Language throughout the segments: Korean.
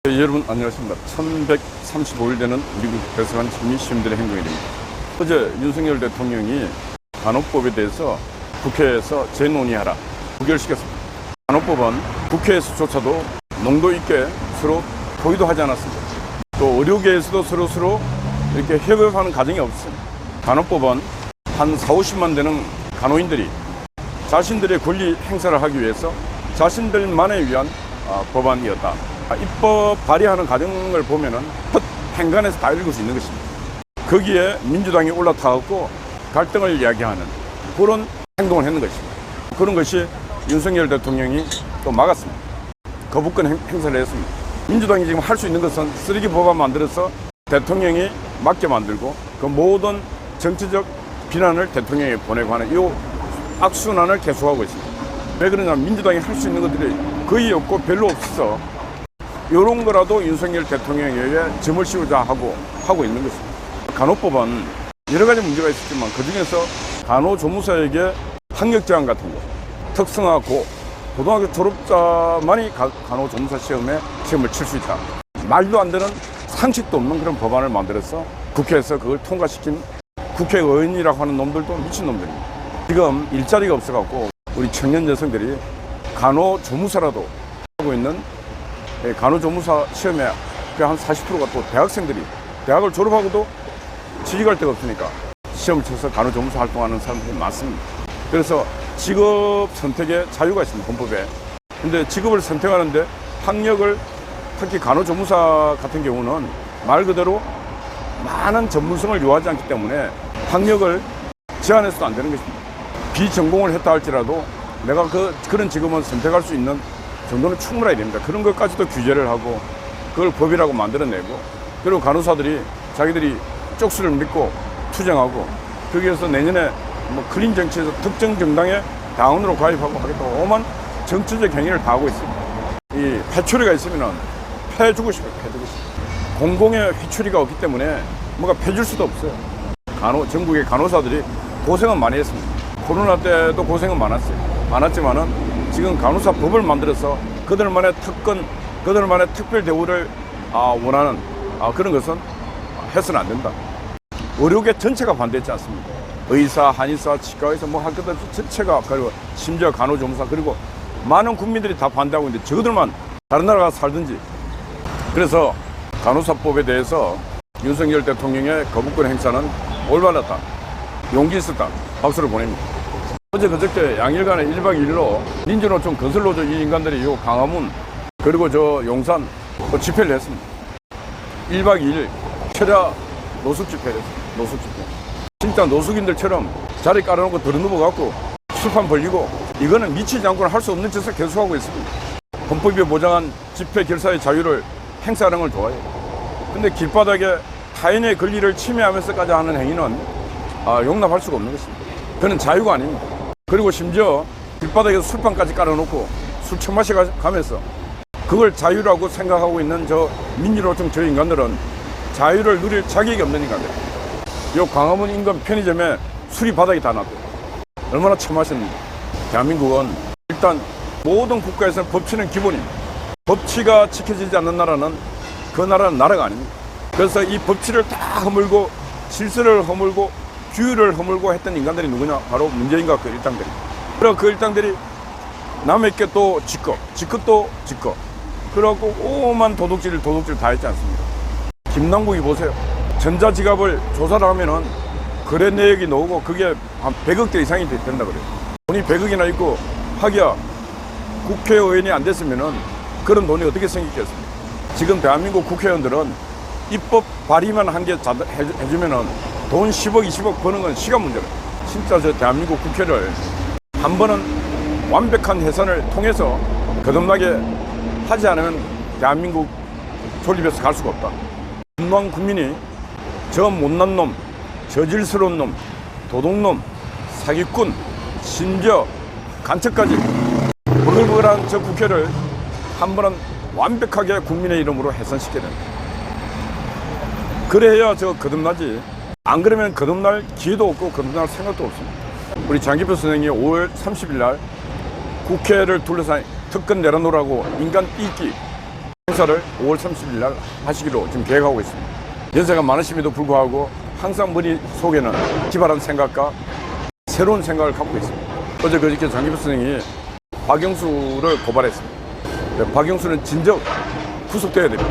네, 여러분 안녕하십니까. 1135일 되는 미국 대사관 심리 시민들의 행동일입니다. 어제 윤석열 대통령이 간호법에 대해서 국회에서 재논의하라 부결시켰습니다. 간호법은 국회에서조차도 농도 있게 서로 토의도 하지 않았습니다. 또 의료계에서도 서로 이렇게 협업하는 과정이 없습니다. 간호법은 한 40~50만 되는 간호인들이 자신들의 권리 행사를 하기 위해서 자신들만을 위한 법안이었다. 입법 발의하는 과정을 보면은 첫 행간에서 다 읽을 수 있는 것입니다. 거기에 민주당이 올라타갖고 갈등을 이야기하는 그런 행동을 했는 것입니다. 그런 것이 윤석열 대통령이 또 막았습니다. 거부권 행사를 했습니다. 민주당이 지금 할 수 있는 것은 쓰레기 법안 만들어서 대통령이 맞게 만들고 그 모든 정치적 비난을 대통령에 보내고 하는 이 악순환을 계속하고 있습니다. 왜 그러냐면 민주당이 할 수 있는 것들이 거의 없고 별로 없어서 이런 거라도 윤석열 대통령에게 점을 씌우자 하고 있는 것입니다. 간호법은 여러 가지 문제가 있었지만 그 중에서 간호조무사에게 학력 제한 같은 거, 특성화 고등학교 졸업자만이 간호조무사 시험을 칠 수 있다. 말도 안 되는 상식도 없는 그런 법안을 만들어서 국회에서 그걸 통과시킨 국회의원이라고 하는 놈들도 미친놈들입니다. 지금 일자리가 없어갖고 우리 청년 여성들이 간호조무사라도 하고 있는 간호조무사 시험에 한 40%가 또 대학생들이 대학을 졸업하고도 취직할 데가 없으니까 시험을 쳐서 간호조무사 활동하는 사람들이 많습니다. 그래서 직업 선택의 자유가 있습니다, 헌법에. 근데 직업을 선택하는데 학력을, 특히 간호조무사 같은 경우는 말 그대로 많은 전문성을 요하지 않기 때문에 학력을 제한해서도 안 되는 것입니다. 비전공을 했다 할지라도 내가 그런 직업은 선택할 수 있는 정도는 충분해야 됩니다. 그런 것까지도 규제를 하고 그걸 법이라고 만들어내고, 그리고 간호사들이 자기들이 쪽수를 믿고 투쟁하고 거기에서 내년에 클린 정치에서 특정 정당의 당원으로 가입하고 하겠다고 오만 정치적 행위를 다 하고 있습니다. 이 회초리가 있으면 패주고 싶어요. 공공의 회초리가 없기 때문에 뭔가 패줄 수도 없어요. 전국의 간호사들이 고생은 많이 했습니다. 코로나 때도 고생은 많았지만은 지금 간호사 법을 만들어서 그들만의 특권, 그들만의 특별 대우를 원하는 그런 것은 해서는 안 된다. 의료계 전체가 반대했지 않습니까? 의사, 한의사, 치과의사 할 것들 전체가, 그리고 심지어 간호조무사, 그리고 많은 국민들이 다 반대하고 있는데 저들만 다른 나라 가서 살든지. 그래서 간호사법에 대해서 윤석열 대통령의 거부권 행사는 올바랐다, 용기 있었다, 박수를 보냅니다. 어제 그저께 양일간에 1박 2일로 민주노총 건설노조 이 인간들이 요 강화문 그리고 저 용산 집회를 했습니다. 1박 2일 철야 노숙 집회를 했습니다. 노숙 집회. 진짜 노숙인들처럼 자리 깔아놓고 들어누워갖고 술판 벌리고, 이거는 미치지 않고는 할 수 없는 짓을 계속하고 있습니다. 헌법이 보장한 집회 결사의 자유를 행사하는 걸 좋아해요. 근데 길바닥에 타인의 권리를 침해하면서까지 하는 행위는 용납할 수가 없는 것입니다. 그는 자유가 아닙니다. 그리고 심지어 길바닥에서 술판까지 깔아놓고 술 처마셔 가면서 그걸 자유라고 생각하고 있는 저 민주노총 저 인간들은 자유를 누릴 자격이 없는 인간들. 요 광화문 인근 편의점에 술이 바닥에 다 놨대요. 얼마나 처마셨는지. 대한민국은 일단 모든 국가에서는 법치는 기본입니다. 법치가 지켜지지 않는 나라는 그 나라는 나라가 아닙니다. 그래서 이 법치를 다 허물고 질서를 허물고 규율을 허물고 했던 인간들이 누구냐? 바로 문재인과 그 일당들이. 그리고 그 일당들이 남에게 또 직급도 직급. 그래갖고 오만 도둑질 다 했지 않습니까? 김남국이 보세요. 전자지갑을 조사를 하면은 거래 내역이 나오고 그게 한 100억대 이상이 된다 그래요. 돈이 100억이나 있고 하기야 국회의원이 안 됐으면은 그런 돈이 어떻게 생기겠습니까? 지금 대한민국 국회의원들은 입법 발의만 한 개 해주면은 돈 10억, 20억 버는 건 시간 문제다. 진짜 저 대한민국 국회를 한 번은 완벽한 해산을 통해서 거듭나게 하지 않으면 대한민국 존립해서 갈 수가 없다. 전두환 국민이 저 못난 놈, 저질스러운 놈, 도둑놈, 사기꾼, 심지어 간첩까지 버글버글한 저 국회를 한 번은 완벽하게 국민의 이름으로 해산시켜야 된다. 그래야 저 거듭나지. 안 그러면 거듭날 기회도 없고 거듭날 생각도 없습니다. 우리 장기표 선생이 5월 30일 날 국회를 둘러싼 특권 내려놓으라고 인간 삐끼 행사를 5월 30일 날 하시기로 지금 계획하고 있습니다. 연세가 많으심에도 불구하고 항상 머릿속에는 기발한 생각과 새로운 생각을 갖고 있습니다. 어제 그저께 장기부 선생이 박영수를 고발했습니다. 박영수는 진즉 구속돼야 됩니다.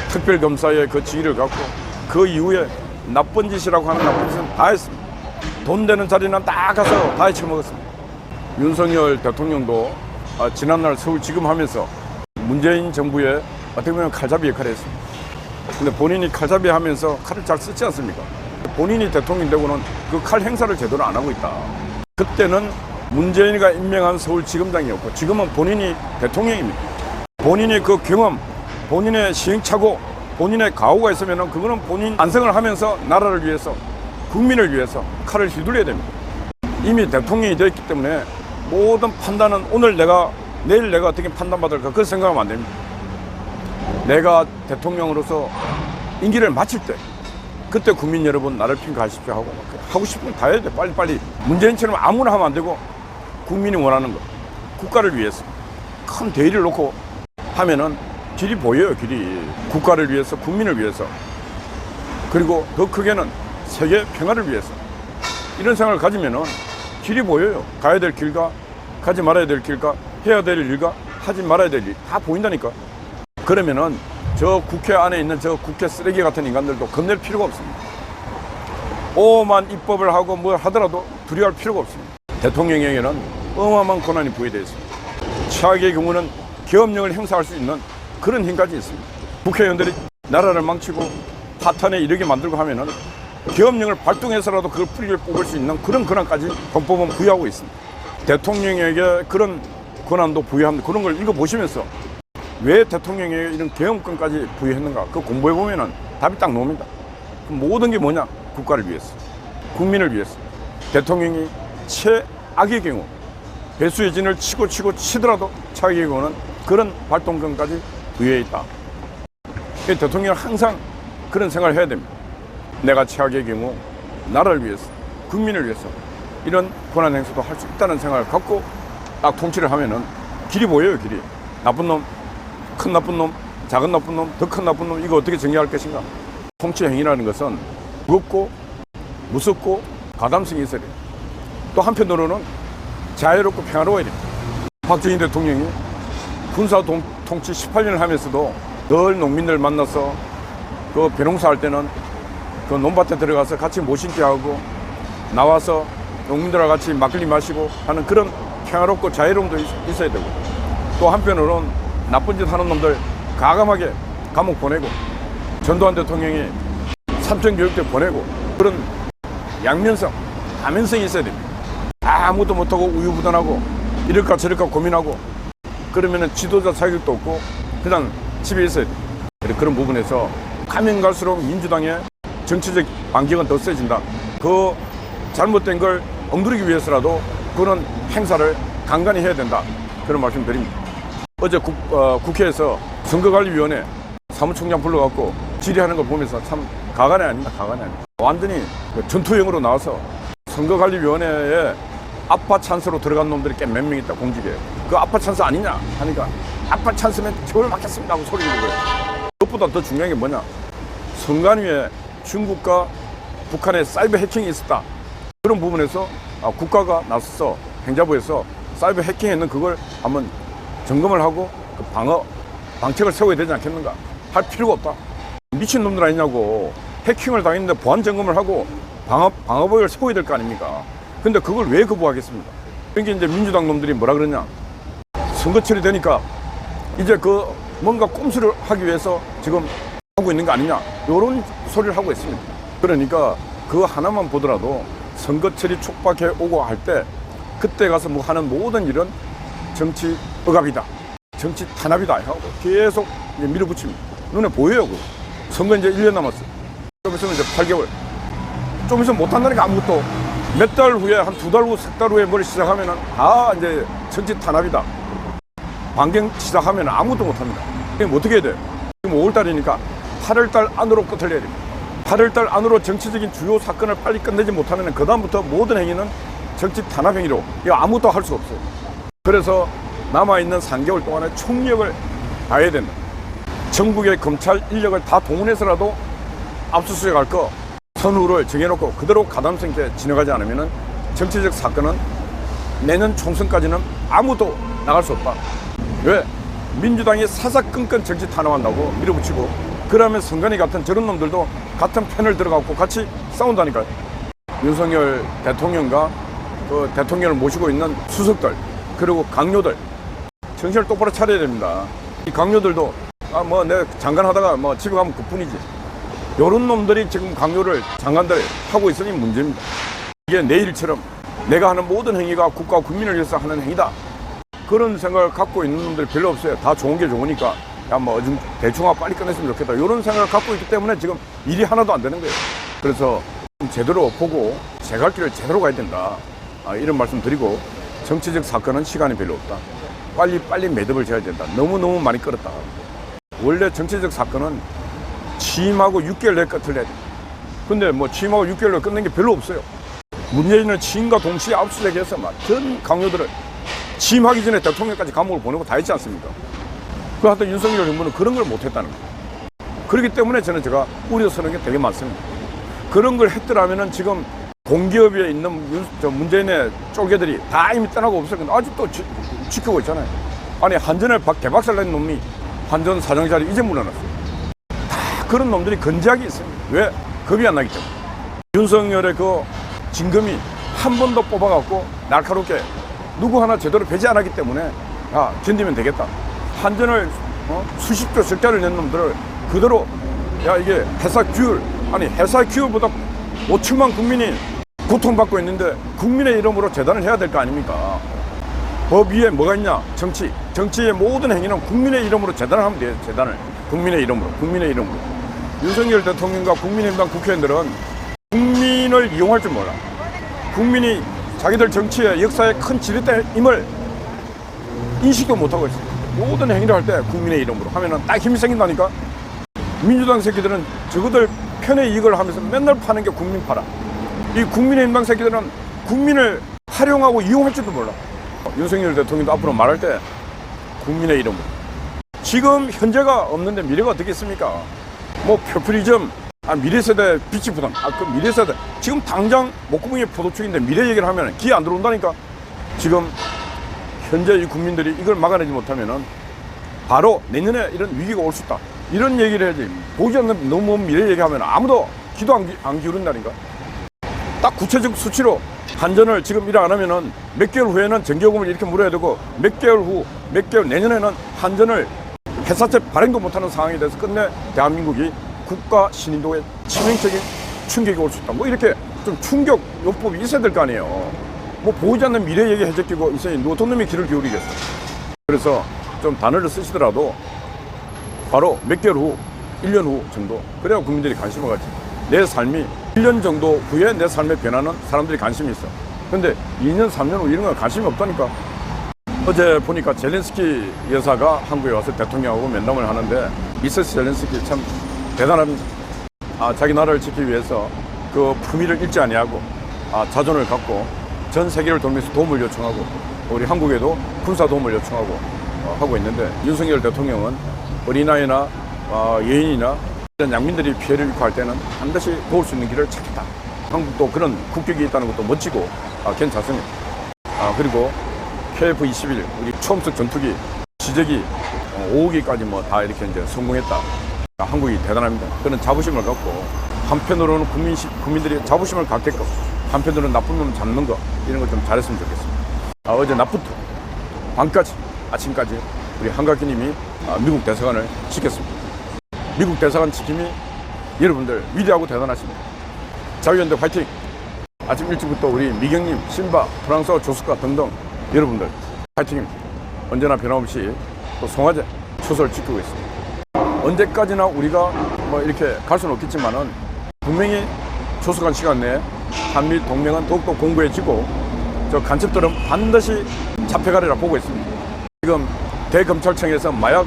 특별검사의 그 직위를 갖고 그 이후에 나쁜 짓이라고 하는 나쁜 짓은 다 했습니다. 돈 되는 자리는 딱 가서 다 해쳐먹었습니다. 윤석열 대통령도 지난날 서울지검 하면서 문재인 정부의 어떻게 보면 칼잡이 역할을 했습니다. 근데 본인이 칼잡이 하면서 칼을 잘 쓰지 않습니까? 본인이 대통령이 되고는 그 칼 행사를 제대로 안 하고 있다. 그때는 문재인이가 임명한 서울지검장이었고 지금은 본인이 대통령입니다. 본인이 그 경험, 본인의 시행착오, 본인의 가오가 있으면 그거는 본인 반성을 하면서 나라를 위해서, 국민을 위해서 칼을 휘둘려야 됩니다. 이미 대통령이 되었기 때문에 모든 판단은 내일 내가 어떻게 판단받을까 그 생각하면 안 됩니다. 내가 대통령으로서 임기를 마칠 때 그때 국민 여러분 나를 평가하십시오 하고 싶은 건 다 해야 돼. 빨리빨리. 문재인처럼 아무나 하면 안 되고 국민이 원하는 거, 국가를 위해서 큰 대의를 놓고 하면은 길이 보여요. 길이. 국가를 위해서, 국민을 위해서, 그리고 더 크게는 세계 평화를 위해서 이런 생각을 가지면은 길이 보여요. 가야 될 길과 가지 말아야 될 길과 해야 될 일과 하지 말아야 될 일 다 보인다니까. 그러면은 저 국회 안에 있는 저 국회 쓰레기 같은 인간들도 겁낼 필요가 없습니다. 오만 입법을 하고 뭐 하더라도 두려워할 필요가 없습니다. 대통령에게는 어마어마한 권한이 부여되어 있습니다. 최악의 경우는 계엄령을 행사할 수 있는 그런 힘까지 있습니다. 국회의원들이 나라를 망치고 파탄에 이르게 만들고 하면은 계엄령을 발동해서라도 그걸 풀리를 뽑을 수 있는 그런 권한까지 헌법은 부여하고 있습니다. 대통령에게 그런 권한도 부여합니다. 그런 걸 읽어보시면서 왜 대통령에게 이런 계엄권까지 부여했는가 그 공부해보면은 답이 딱 나옵니다. 모든 게 뭐냐? 국가를 위해서, 국민을 위해서. 대통령이 최악의 경우 배수의 진을 치고 치더라도 최악의 경우는 그런 활동권까지 부여해 있다. 대통령은 항상 그런 생각을 해야 됩니다. 내가 최악의 경우 나라를 위해서, 국민을 위해서 이런 권한 행사도 할 수 있다는 생각을 갖고 딱 통치를 하면은 길이 보여요. 길이. 나쁜 놈, 큰 나쁜 놈, 작은 나쁜 놈, 더 큰 나쁜 놈, 이거 어떻게 정리할 것인가. 통치 행위라는 것은 무겁고 무섭고 가담성이 있어야 돼요. 또 한편으로는 자유롭고 평화로워야 됩니다. 박정희 대통령이 군사 통치 18년을 하면서도 늘 농민들 만나서 그 벼농사 할 때는 그 논밭에 들어가서 같이 모신기 하고 나와서 농민들과 같이 막걸리 마시고 하는 그런 평화롭고 자유로움도 있어야 되고, 또 한편으로는 나쁜 짓 하는 놈들 가감하게 감옥 보내고, 전두환 대통령이 삼천교육대 보내고, 그런 양면성, 다면성이 있어야 됩니다. 아무것도 못하고 우유부단하고 이럴까 저럴까 고민하고 그러면은 지도자 자격도 없고 그냥 집에 있어야 돼요. 그런 부분에서 가면 갈수록 민주당의 정치적 반격은 더 세진다. 그 잘못된 걸 엉두르기 위해서라도 그런 행사를 간간히 해야 된다. 그런 말씀 드립니다. 어제 국회에서 선거관리위원회 사무총장 불러갖고 질의하는 걸 보면서 참 가관이 아닙니다. 가관이 아닙니다. 완전히 전투형으로 나와서 선거관리위원회에 아빠 찬스로 들어간 놈들이 꽤 몇 명 있다. 공직에. 그 아빠 찬스 아니냐 하니까 아빠 찬스면 처벌 받겠습니다 하고 소리 지르는 거예요. 그것보다 더 중요한 게 뭐냐. 선관위에 중국과 북한의 사이버 해킹이 있었다. 그런 부분에서 국가가 나서서 행자부에서 사이버 해킹했는 그걸 한번 점검을 하고 그 방책을 세워야 되지 않겠는가. 할 필요가 없다. 미친놈들 아니냐고. 해킹을 당했는데 보안 점검을 하고 방어복을 세워야 될 거 아닙니까. 근데 그걸 왜 거부하겠습니까? 그러니까 이제 민주당 놈들이 뭐라 그러냐. 선거철이 되니까 이제 그 뭔가 꼼수를 하기 위해서 지금 하고 있는 거 아니냐. 이런 소리를 하고 있습니다. 그러니까 그 하나만 보더라도 선거철이 촉박해 오고 할 때 그때 가서 뭐 하는 모든 일은 정치 억압이다. 정치 탄압이다. 하고 계속 이제 밀어붙입니다. 눈에 보여요. 그거. 선거 이제 1년 남았어요. 좀 있으면 이제 8개월. 좀 있으면 못한다니까 아무것도. 몇 달 후에, 한 2달 후, 3달 후에 뭘 시작하면은 이제 정치 탄압이다. 반경 시작하면 아무것도 못합니다. 그럼 어떻게 해야 돼요? 지금 5월달이니까 8월달 안으로 끝을 내야 됩니다. 8월달 안으로 정치적인 주요 사건을 빨리 끝내지 못하면 그다음부터 모든 행위는 정치 탄압 행위로 이거 아무것도 할 수 없어요. 그래서 남아있는 3개월 동안에 총력을 다해야 된다. 전국의 검찰 인력을 다 동원해서라도 압수수색할 거 선후를 정해놓고 그대로 가담성 있게 진행하지 않으면 정치적 사건은 내년 총선까지는 아무도 나갈 수 없다. 왜? 민주당이 사사건건 정치 탄압한다고 밀어붙이고 그러면 선관위 같은 저런 놈들도 같은 편을 들어가고 같이 싸운다니까요. 윤석열 대통령과 그 대통령을 모시고 있는 수석들 그리고 강요들 정신을 똑바로 차려야 됩니다. 이 강요들도 내 장관 하다가 집에 가면 그뿐이지. 요런 놈들이 지금 강요를 장관들 하고 있으니 문제입니다. 이게 내 일처럼 내가 하는 모든 행위가 국가와 국민을 위해서 하는 행위다. 그런 생각을 갖고 있는 놈들이 별로 없어요. 다 좋은 게 좋으니까 좀 대충 빨리 끝냈으면 좋겠다. 이런 생각을 갖고 있기 때문에 지금 일이 하나도 안 되는 거예요. 그래서 제대로 보고 제 갈 길을 제대로 가야 된다. 이런 말씀 드리고 정치적 사건은 시간이 별로 없다. 빨리 매듭을 지어야 된다. 너무너무 많이 끌었다. 원래 정치적 사건은 취임하고 6개월 내에 끝을 내야 돼. 근데 취임하고 6개월 내에 끝낸 게 별로 없어요. 문재인은 취임과 동시에 압수수색해서 전 강요들을 취임하기 전에 대통령까지 감옥을 보내고 다 했지 않습니까? 그 하여튼 윤석열 정부는 그런 걸 못했다는 거예요. 그렇기 때문에 제가 우려스러운 게 되게 많습니다. 그런 걸 했더라면은 지금 공기업에 있는 문재인의 쫄개들이 다 이미 떠나고 없어요. 근데 아직도 지키고 있잖아요. 아니 한전을 개박살 낸 놈이 한전 사장 자리 이제 물러났어요. 다 그런 놈들이 건재하게 있습니다. 왜? 겁이 안 나기 때문에. 윤석열의 그 진검이 한 번 더 뽑아갖고 날카롭게 누구 하나 제대로 배제 안 하기 때문에 견디면 되겠다. 한전을 수십조 적자를 낸 놈들을 그대로 이게 회사 규율보다 5천만 국민이 고통받고 있는데 국민의 이름으로 재단을 해야 될 거 아닙니까? 법 위에 뭐가 있냐? 정치의 모든 행위는 국민의 이름으로 재단을 하면 돼요. 재단을 국민의 이름으로. 윤석열 대통령과 국민의힘당 국회의원들은 국민을 이용할 줄 몰라. 국민이 자기들 정치의 역사에 큰 지렛대임을 인식도 못하고 있어요. 모든 행위를 할 때 국민의 이름으로 하면은 딱 힘이 생긴다니까. 민주당 새끼들은 저거들 편의 이익을 하면서 맨날 파는 게 국민파라. 이 국민의힘당 새끼들은 국민을 활용하고 이용할 줄도 몰라. 윤석열 대통령도 앞으로 말할 때 국민의 이름으로. 지금 현재가 없는데 미래가 어떻게 있습니까? 표퓰리즘, 미래세대 빛이 부담. 그 미래세대. 지금 당장 목구멍이 포도축인데 미래 얘기를 하면 귀에 안 들어온다니까. 지금 현재 이 국민들이 이걸 막아내지 못하면은 바로 내년에 이런 위기가 올 수 있다. 이런 얘기를 해야지. 보지 않는 너무 먼 미래 얘기하면 아무도 귀도 안 기울인다니까. 딱 구체적 수치로 한전을 지금 일 안 하면은 몇 개월 후에는 전기요금을 이렇게 물어야 되고 몇 개월 내년에는 한전을 회사채 발행도 못하는 상황이 돼서 끝내 대한민국이 국가 신인도에 치명적인 충격이 올 수 있다. 이렇게 좀 충격 요법이 있어야 될 거 아니에요. 보이지 않는 미래 얘기 해적이고 있어야 어떤 놈이 귀를 기울이겠어. 그래서 좀 단어를 쓰시더라도 바로 몇 개월 후, 1년 후 정도. 그래야 국민들이 관심을 갖지. 내 삶이 1년 정도 후에 내 삶의 변화는 사람들이 관심이 있어. 근데 2년, 3년 후 이런 건 관심이 없다니까. 어제 보니까 젤렌스키 여사가 한국에 와서 대통령하고 면담을 하는데 미세스 젤렌스키 참 대단합니다. 자기 나라를 지키기 위해서 그 품위를 잃지 아니하고 자존을 갖고 전 세계를 돌면서 도움을 요청하고 우리 한국에도 군사 도움을 요청하고 하고 있는데 윤석열 대통령은 어린아이나 여인이나 이런 양민들이 피해를 입고 할 때는 반드시 도울 수 있는 길을 찾겠다. 한국도 그런 국격이 있다는 것도 멋지고 괜찮습니다. 그리고 KF-21 우리 초음속 전투기 지적이 5호기까지 다 이렇게 이제 성공했다. 한국이 대단합니다. 그런 자부심을 갖고 한편으로는 국민들이 자부심을 갖게끔 한편으로는 나쁜 놈 잡는 거 이런 걸 좀 잘했으면 좋겠습니다. 어제 낮부터 밤까지 아침까지 우리 한가기님이 미국 대사관을 지켰습니다. 미국 대사관 지킴이 여러분들 위대하고 대단하십니다. 자유연대 화이팅! 아침 일찍부터 우리 미경님, 신바, 프랑스어 조숙가 등등 여러분들 화이팅입니다. 언제나 변함없이 또 송화제 추서를 지키고 있습니다. 언제까지나 우리가 이렇게 갈 수는 없겠지만은 분명히 조숙한 시간 내에 한미 동맹은 더욱더 공고해지고 저 간첩들은 반드시 잡혀가리라 보고 있습니다. 지금 대검찰청에서 마약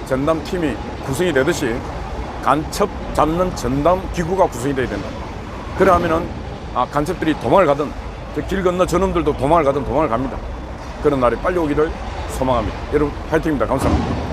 전담팀이 구성이 되듯이 간첩 잡는 전담 기구가 구성이 돼야 된다. 그러면은 간첩들이 도망을 가든 길 건너 저놈들도 도망을 가든 도망을 갑니다. 그런 날이 빨리 오기를 소망합니다. 여러분 화이팅입니다. 감사합니다.